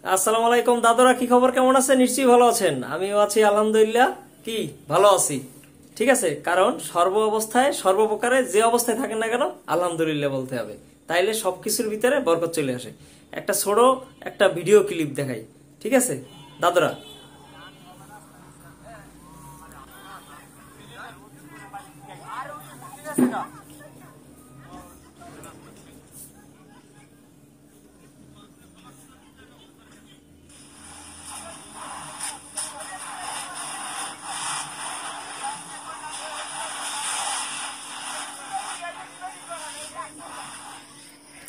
আসসালামু আলাইকুম দাদুরা, কি খবর? কেমন আছেন? নিশ্চয়ই ভালো আছেন। আমিও আছি আলহামদুলিল্লাহ। কি ভালো আছি, ঠিক আছে। কারণ সর্ব অবস্থায় সর্বপ্রকারে যে অবস্থায় থাকেন না কেন আলহামদুলিল্লাহ বলতে হবে, তাইলে সবকিছুর ভিতরে বরকত চলে আসে। একটা ছোট একটা ভিডিও ক্লিপ দেখাই, ঠিক আছে দাদুরা।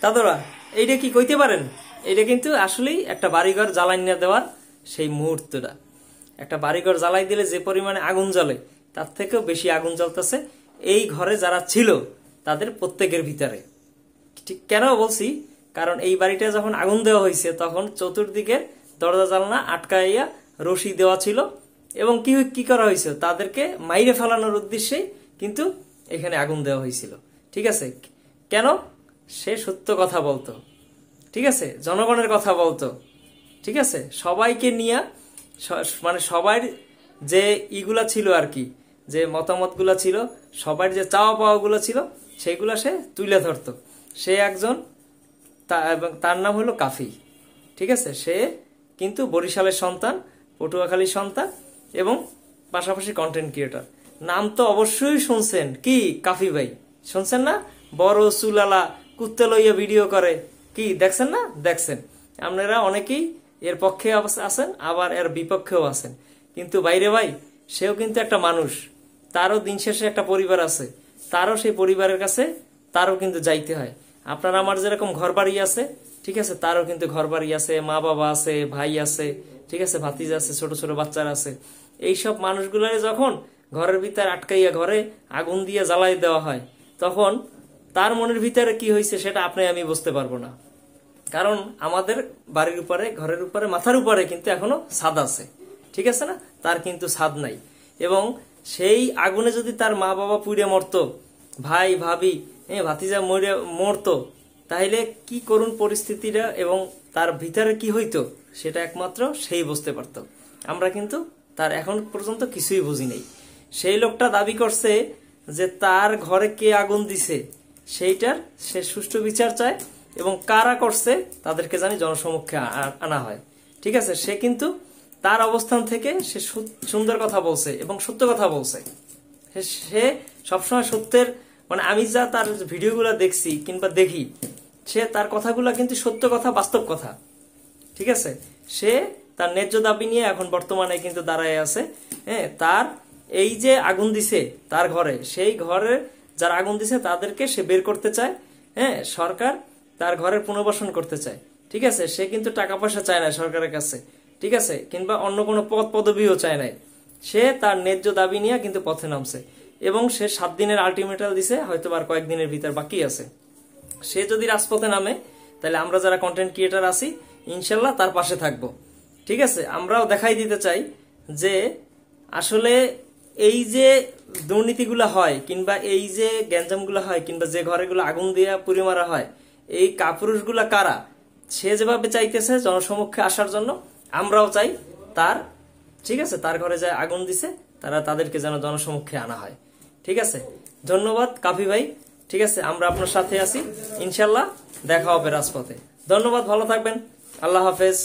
দাদুরা, এইটা কি কইতে পারেন? এটা কিন্তু আসলেই একটা বাড়িঘর জ্বালাইয়া দেওয়ার সেই মুহূর্তটা। একটা বাড়িঘর জ্বালাই দিলে যে পরিমাণে আগুন জ্বলে তার থেকেও বেশি আগুন জ্বলতেছে এই ঘরে যারা ছিল তাদের প্রত্যেকের ভিতরে। ঠিক কেন বলছি? কারণ এই বাড়িটা যখন আগুন দেওয়া হয়েছে তখন চতুর্দিকে দরজা জানলা আটকাইয়া রশি দেওয়া ছিল, এবং কি কি করা হয়েছে, তাদেরকে মাইরে ফেলানোর উদ্দেশ্যে কিন্তু এখানে আগুন দেওয়া হয়েছিল। ঠিক আছে, কেন? সে সত্য কথা বলতো, ঠিক আছে, জনগণের কথা বলতো, ঠিক আছে, সবাইকে নিয়ে, মানে সবার যে ইগুলা ছিল আর কি, যে মতামতগুলা ছিল, সবার যে চাওয়া পাওয়াগুলো ছিল সেইগুলা সে তুলে ধরতো। সে একজন, এবং তার নাম হলো কাফি। ঠিক আছে, সে কিন্তু বরিশালের সন্তান, পটুয়াখালীর সন্তান, এবং পাশাপাশি কন্টেন্ট ক্রিয়েটর। নাম তো অবশ্যই শুনছেন, কি কাফি ভাই শুনছেন না? বড় চুলালা কুত্তে লইয়া ভিডিও করে, কি দেখছেন না? দেখছেন। আপনারা অনেকেই এর পক্ষে আছেন, আবার এর বিপক্ষেও আছেন, কিন্তু বাইরে ভাই সেও কিন্তু একটা মানুষ, তারও দিন শেষে একটা পরিবার আছে, তারও সেই পরিবারের কাছে তারও কিন্তু যাইতে হয়। আপনার আমার যেরকম ঘর বাড়ি আছে, ঠিক আছে, তারও কিন্তু ঘর বাড়ি আছে, মা বাবা আছে, ভাই আছে, ঠিক আছে, ভাতিজা আছে, ছোট ছোট বাচ্চারা আছে। এইসব মানুষগুলোর যখন ঘরের ভিতরে আটকাইয়া ঘরে আগুন দিয়ে জ্বালাই দেওয়া হয়, তখন তার মনের ভিতরে কি হয়েছে সেটা আপনি আমি বুঝতে পারবো না। কারণ আমাদের বাড়ির উপরে, ঘরের উপরে, মাথার উপরে কিন্তু এখনো ছাদ আছে, ঠিক আছে না? তার কিন্তু ছাদ নাই। এবং সেই আগুনে যদি তার মা বাবা পুড়ে মরতো, ভাই ভাবি ভাতিজা মরতো, তাহলে কি করুন পরিস্থিতিটা এবং তার ভিতরে কি হইতো সেটা একমাত্র সেই বুঝতে পারত। আমরা কিন্তু তার এখন পর্যন্ত কিছুই বুঝি নেই। সেই লোকটা দাবি করছে যে তার ঘরে কে আগুন দিছে সেইটার সে সুষ্ঠু বিচার চায়, এবং কারা করছে তাদেরকে জানি জনসমক্ষে আনা হয়। ঠিক আছে, সে কিন্তু তার অবস্থান থেকে সে সুন্দর কথা বলছে এবং সত্য কথা বলছে। সে সবসময় সত্যের, মানে আমি যা তার ভিডিওগুলো দেখছি কিংবা দেখি, সে তার কথাগুলো কিন্তু সত্য কথা, বাস্তব কথা। ঠিক আছে, সে তার ন্যায্য দাবি নিয়ে এখন বর্তমানে কিন্তু দাঁড়ায় আছে। হ্যাঁ, তার এই যে আগুন দিছে তার ঘরে, সেই ঘরে যারা আগুন দিছে তাদেরকে সে বের করতে চায়। হ্যাঁ, সরকার তার ঘরের পুনর্বাসন করতে চায়। ঠিক আছে, সে কিন্তু টাকা পয়সা চায় না সরকারের কাছে, ঠিক আছে, কিংবা অন্য কোনো পদ পদবিও চায় নাই। সে তার ন্যায্য দাবি নিয়ে কিন্তু পথে নামছে, এবং সে 7 দিনের আলটিমেটাম দিছে, হয়তো আর কয়েকদিনের ভিতর বাকি আছে। সে যদি রাজপথে নামে তাহলে আমরা যারা কন্টেন্ট ক্রিয়েটার আছি ইনশাল্লাহ তার পাশে থাকবো। ঠিক আছে, আমরাও দেখাই দিতে চাই যে আসলে এই যে দুর্নীতিগুলো হয়, কিংবা এই যে গ্যাঞ্জামগুলো হয়, কিংবা যে ঘরেগুলো আগুন দিয়ে পুড়ে মারা হয়, এই কাপুরুষগুলা কারা। সে যেভাবে চাইতেছে জনসমক্ষে আসার জন্য, আমরাও চাই তার, ঠিক আছে, তার ঘরে যায় আগুন দিছে তাদেরকে যেন জনসমক্ষে আনা হয়। ঠিক আছে, ধন্যবাদ কাফি ভাই। ঠিক আছে, আমরা আপনার সাথে আছি, ইনশাল্লাহ দেখা হবে রাজপথে। ধন্যবাদ, ভালো থাকবেন, আল্লাহ হাফেজ।